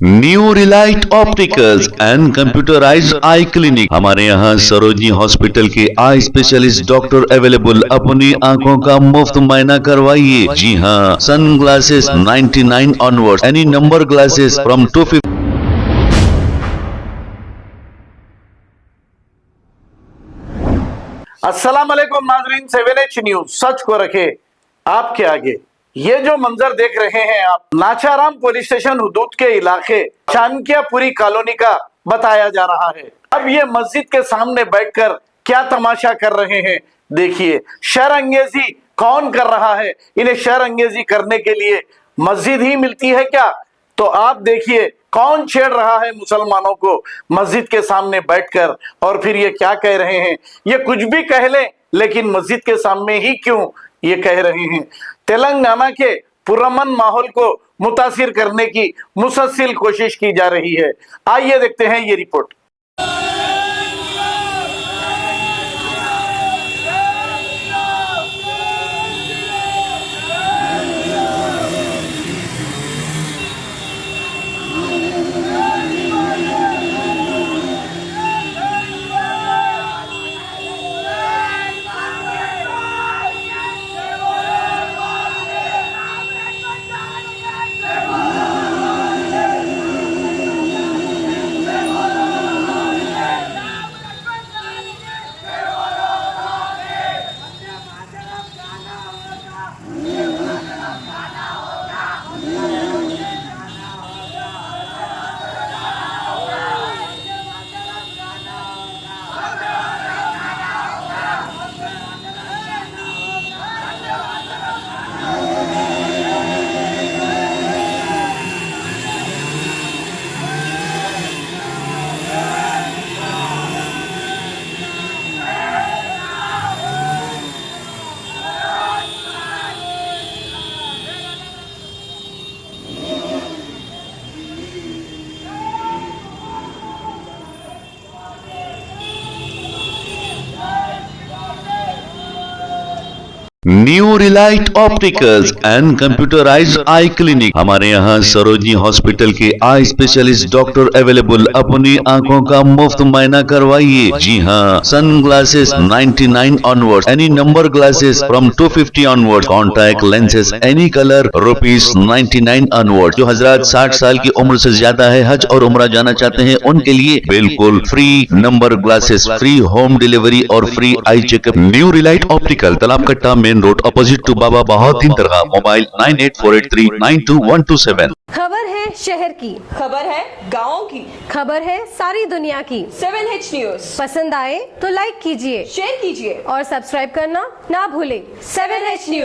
New Relight opticals and computerised I clinic. हमारे यहाँ Sarojini hospital के आई स्पेशलिस्ट डॉक्टर अवेलेबल। अपनी आंखों का मुफ्त मुआयना करवाइए। जी हाँ, sun glasses 99 onward, any number glasses from 250। अस्सलाम वालेकुम नाजरीन, 7H न्यूज सच को रखे आपके आगे। ये जो मंजर देख रहे हैं आप, नाचाराम पुलिस स्टेशन हुदूद के इलाके चाणक्यपुरी कॉलोनी का बताया जा रहा है। अब ये मस्जिद के सामने बैठकर क्या तमाशा कर रहे हैं देखिए। शरअंगेजी कौन कर रहा है? इन्हें शरअंगेजी करने के लिए मस्जिद ही मिलती है क्या? तो आप देखिए कौन छेड़ रहा है मुसलमानों को मस्जिद के सामने बैठकर। और फिर ये क्या कह रहे हैं? ये कुछ भी कह लें, लेकिन मस्जिद के सामने ही क्यों ये कह रहे हैं? तेलंगाना के पुरअमन माहौल को मुतासिर करने की मुसलसल कोशिश की जा रही है। आइए देखते हैं ये report. New Relight opticals and computerised I clinic. हमारे यहाँ सरोजनी हॉस्पिटल के आई स्पेशलिस्ट डॉक्टर अवेलेबल। अपनी आंखों का मुफ्त मुआयना करवाइए। जी हाँ, sun glasses 99 onward, any number glasses from 250 onward, contact lenses any colour ₹99 onward. जो हजरात 60 साल की उम्र से ज्यादा है, हज और उम्रा जाना चाहते हैं, उनके लिए बिल्कुल free number glasses, free home delivery और free eye checkup. New Relight Optical, Talab Katta, main road, opposite to Baba Bahauddin dargah. Mobile 9848392127। खबर है शहर की, खबर है गाँव की, खबर है सारी दुनिया की। 7H न्यूज पसंद आए तो लाइक कीजिए, शेयर कीजिए और सब्सक्राइब करना ना भूलें। 7H news.